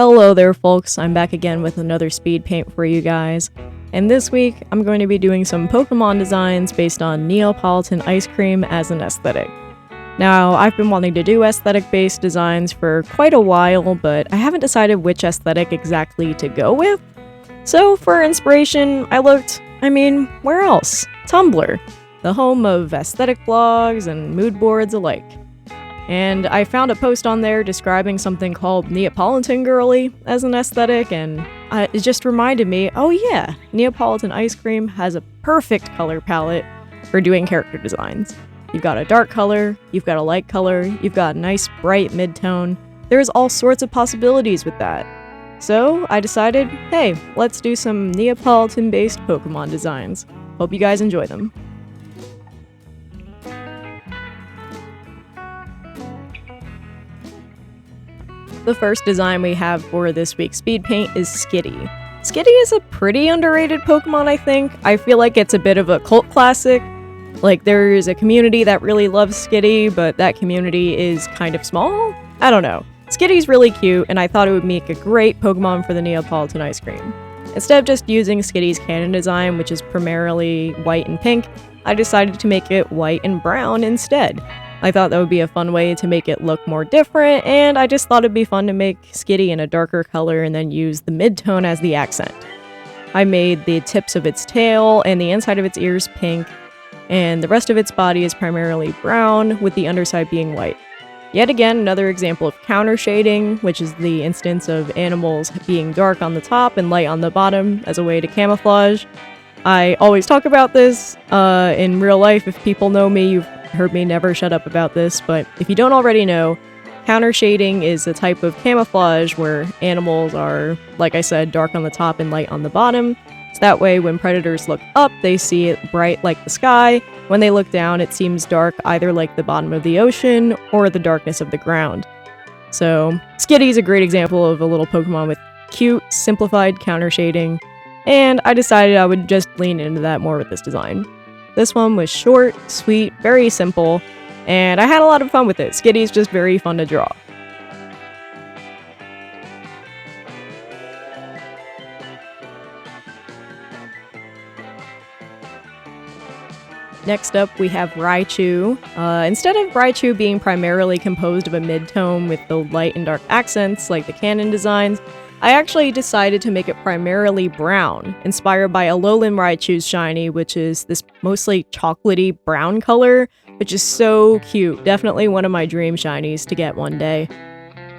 Hello there folks, I'm back again with another speed paint for you guys. And this week, I'm going to be doing some Pokémon designs based on Neapolitan Ice Cream as an aesthetic. Now, I've been wanting to do aesthetic-based designs for quite a while, but I haven't decided which aesthetic exactly to go with. So for inspiration, I looked, where else? Tumblr, the home of aesthetic blogs and mood boards alike. And I found a post on there describing something called Neapolitan Girly as an aesthetic, and it just reminded me, oh yeah, Neapolitan Ice Cream has a perfect color palette for doing character designs. You've got a dark color, you've got a light color, you've got a nice bright mid-tone. There's all sorts of possibilities with that. So I decided, hey, let's do some Neapolitan-based Pokemon designs. Hope you guys enjoy them. The first design we have for this week's speed paint is Skitty. Skitty is a pretty underrated Pokemon, I think. I feel like it's a bit of a cult classic. Like, there's a community that really loves Skitty, but that community is kind of small? I don't know. Skitty's really cute, and I thought it would make a great Pokemon for the Neapolitan Ice Cream. Instead of just using Skitty's canon design, which is primarily white and pink, I decided to make it white and brown instead. I thought that would be a fun way to make it look more different, and I just thought it'd be fun to make Skitty in a darker color and then use the mid-tone as the accent. I made the tips of its tail and the inside of its ears pink, and the rest of its body is primarily brown, with the underside being white. Yet again, another example of counter shading, which is the instance of animals being dark on the top and light on the bottom as a way to camouflage. I always talk about this in real life. If people know me, you've heard me never shut up about this, but if you don't already know, counter shading is a type of camouflage where animals are, like I said, dark on the top and light on the bottom. So that way when predators look up, they see it bright like the sky. When they look down, it seems dark either like the bottom of the ocean or the darkness of the ground. So Skitty is a great example of a little Pokemon with cute, simplified counter shading, and I decided I would just lean into that more with this design. This one was short, sweet, very simple, and I had a lot of fun with it. Skitty's just very fun to draw. Next up, we have Raichu. Instead of Raichu being primarily composed of a mid-tone with the light and dark accents like the canon designs, I actually decided to make it primarily brown, inspired by Alolan Raichu's shiny, which is this mostly chocolatey brown color, which is so cute. Definitely one of my dream shinies to get one day.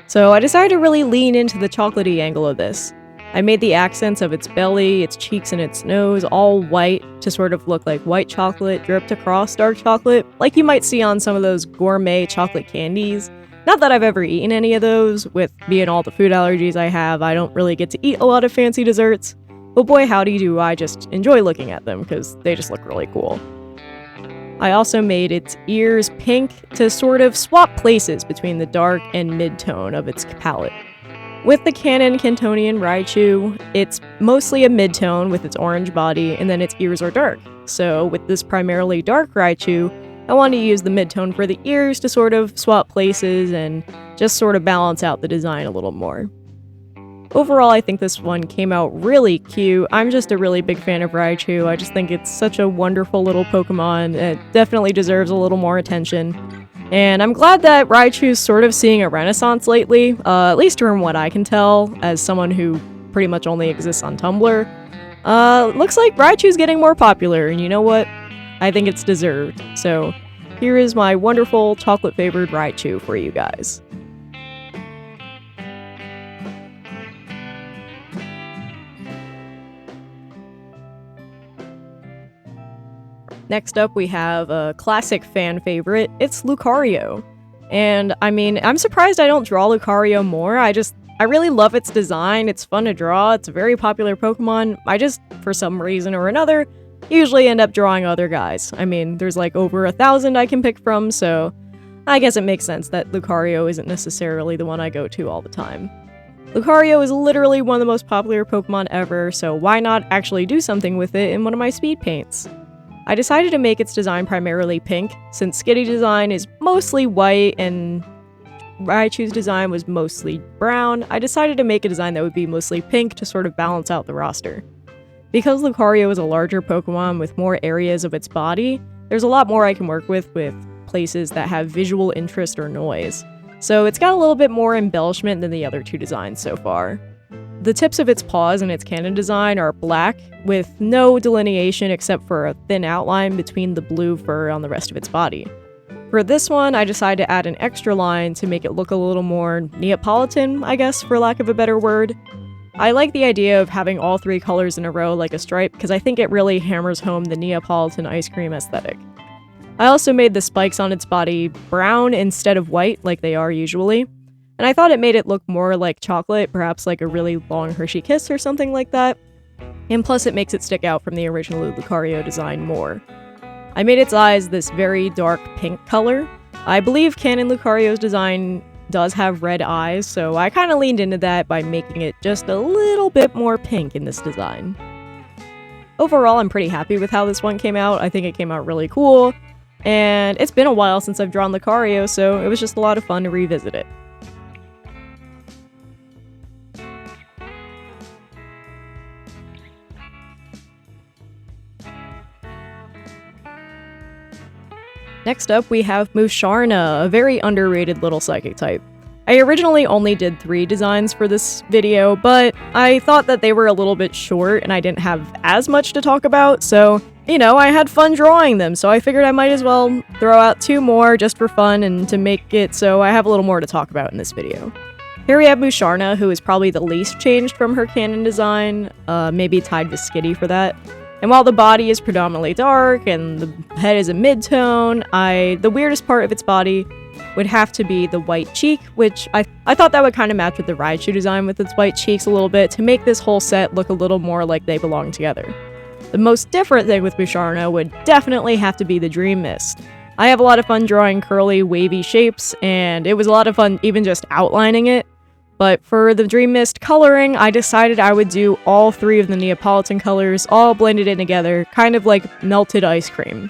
So I decided to really lean into the chocolatey angle of this. I made the accents of its belly, its cheeks, and its nose all white to sort of look like white chocolate dripped across dark chocolate, like you might see on some of those gourmet chocolate candies. Not that I've ever eaten any of those. With being all the food allergies I have, I don't really get to eat a lot of fancy desserts. But boy howdy do I just enjoy looking at them because they just look really cool. I also made its ears pink to sort of swap places between the dark and mid-tone of its palette. With the canon Cantonian Raichu, it's mostly a mid-tone with its orange body, and then its ears are dark. So with this primarily dark Raichu, I wanted to use the mid-tone for the ears to sort of swap places and just sort of balance out the design a little more. Overall, I think this one came out really cute. I'm just a really big fan of Raichu. I just think it's such a wonderful little Pokemon. It definitely deserves a little more attention. And I'm glad that Raichu's sort of seeing a renaissance lately, at least from what I can tell, as someone who pretty much only exists on Tumblr. Looks like Raichu's getting more popular, and you know what? I think it's deserved. So here is my wonderful chocolate-flavored Raichu for you guys. Next up, we have a classic fan favorite. It's Lucario. And I'm surprised I don't draw Lucario more. I really love its design. It's fun to draw. It's a very popular Pokemon. I just, for some reason or another, usually end up drawing other guys. There's like over 1,000 I can pick from, so I guess it makes sense that Lucario isn't necessarily the one I go to all the time. Lucario is literally one of the most popular Pokemon ever, so why not actually do something with it in one of my speed paints? I decided to make its design primarily pink, since Skitty design is mostly white and Raichu's design was mostly brown, I decided to make a design that would be mostly pink to sort of balance out the roster. Because Lucario is a larger Pokemon with more areas of its body, there's a lot more I can work with places that have visual interest or noise. So it's got a little bit more embellishment than the other two designs so far. The tips of its paws and its cannon design are black, with no delineation except for a thin outline between the blue fur on the rest of its body. For this one, I decided to add an extra line to make it look a little more Neapolitan, I guess, for lack of a better word. I like the idea of having all three colors in a row like a stripe because I think it really hammers home the Neapolitan ice cream aesthetic. I also made the spikes on its body brown instead of white like they are usually, and I thought it made it look more like chocolate, perhaps like a really long Hershey Kiss or something like that, and plus it makes it stick out from the original Lucario design more. I made its eyes this very dark pink color. I believe Canon Lucario's design does have red eyes, so I kind of leaned into that by making it just a little bit more pink in this design. Overall, I'm pretty happy with how this one came out. I think it came out really cool, and it's been a while since I've drawn Lucario, so it was just a lot of fun to revisit it. Next up, we have Musharna, a very underrated little psychic type. I originally only did 3 designs for this video, but I thought that they were a little bit short and I didn't have as much to talk about, so, I had fun drawing them, so I figured I might as well throw out 2 more just for fun and to make it so I have a little more to talk about in this video. Here we have Musharna, who is probably the least changed from her canon design, maybe tied to Skitty for that. And while the body is predominantly dark and the head is a mid-tone, the weirdest part of its body would have to be the white cheek, which I thought that would kind of match with the Raichu design with its white cheeks a little bit to make this whole set look a little more like they belong together. The most different thing with Musharna would definitely have to be the Dream Mist. I have a lot of fun drawing curly, wavy shapes, and it was a lot of fun even just outlining it. But for the Dream Mist coloring, I decided I would do all 3 of the Neapolitan colors all blended in together, kind of like melted ice cream.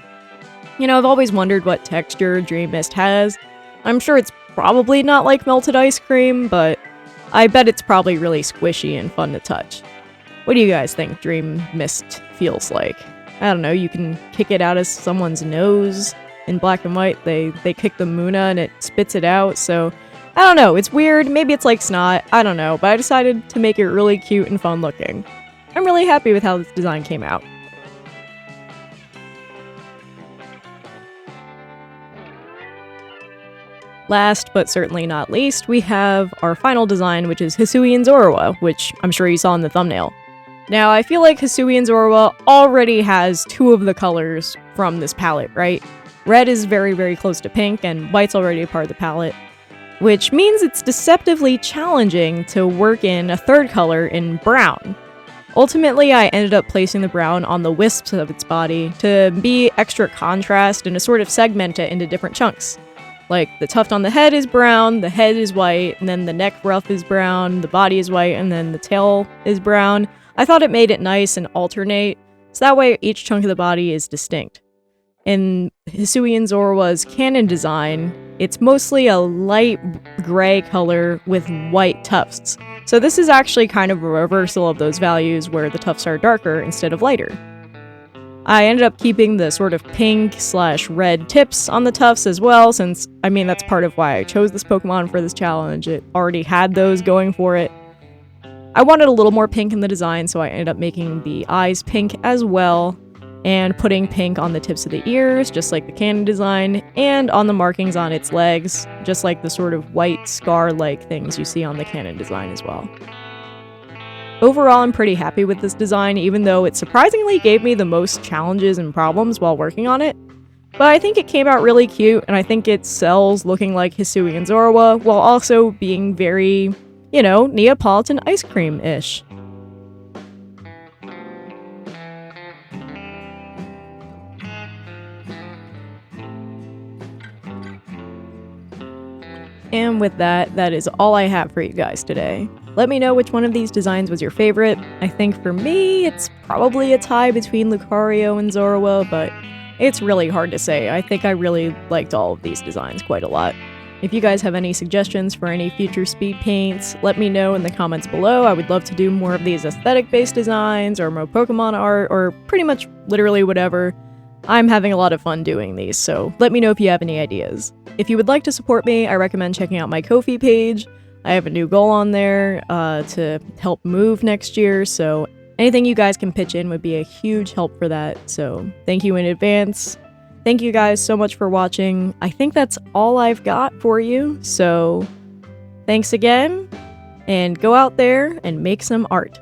I've always wondered what texture Dream Mist has. I'm sure it's probably not like melted ice cream, but I bet it's probably really squishy and fun to touch. What do you guys think Dream Mist feels like? I don't know, you can kick it out of someone's nose in black and white. They kick the Muna and it spits it out, so I don't know, it's weird, maybe it's like snot, I don't know, but I decided to make it really cute and fun looking. I'm really happy with how this design came out. Last, but certainly not least, we have our final design, which is Hisuian Zorua, which I'm sure you saw in the thumbnail. Now, I feel like Hisuian Zorua already has 2 of the colors from this palette, right? Red is very, very close to pink, and white's already a part of the palette, which means it's deceptively challenging to work in a 3rd color in brown. Ultimately, I ended up placing the brown on the wisps of its body to be extra contrast and to sort of segment it into different chunks. Like, the tuft on the head is brown, the head is white, and then the neck ruff is brown, the body is white, and then the tail is brown. I thought it made it nice and alternate, so that way each chunk of the body is distinct. In Hisuian Zorua's canon design, it's mostly a light gray color with white tufts. So this is actually kind of a reversal of those values where the tufts are darker instead of lighter. I ended up keeping the sort of pink/red tips on the tufts as well, since, that's part of why I chose this Pokemon for this challenge. It already had those going for it. I wanted a little more pink in the design, so I ended up making the eyes pink as well, and putting pink on the tips of the ears, just like the canon design, and on the markings on its legs, just like the sort of white scar-like things you see on the canon design as well. Overall, I'm pretty happy with this design, even though it surprisingly gave me the most challenges and problems while working on it. But I think it came out really cute, and I think it sells looking like Hisuian Zorua, while also being very, Neapolitan ice cream-ish. And with that, that is all I have for you guys today. Let me know which one of these designs was your favorite. I think for me, it's probably a tie between Lucario and Zorua, but it's really hard to say. I think I really liked all of these designs quite a lot. If you guys have any suggestions for any future speed paints, let me know in the comments below. I would love to do more of these aesthetic-based designs, or more Pokemon art, or pretty much literally whatever. I'm having a lot of fun doing these, so let me know if you have any ideas. If you would like to support me, I recommend checking out my Ko-fi page. I have a new goal on there to help move next year, so anything you guys can pitch in would be a huge help for that, so thank you in advance. Thank you guys so much for watching. I think that's all I've got for you, so thanks again, and go out there and make some art.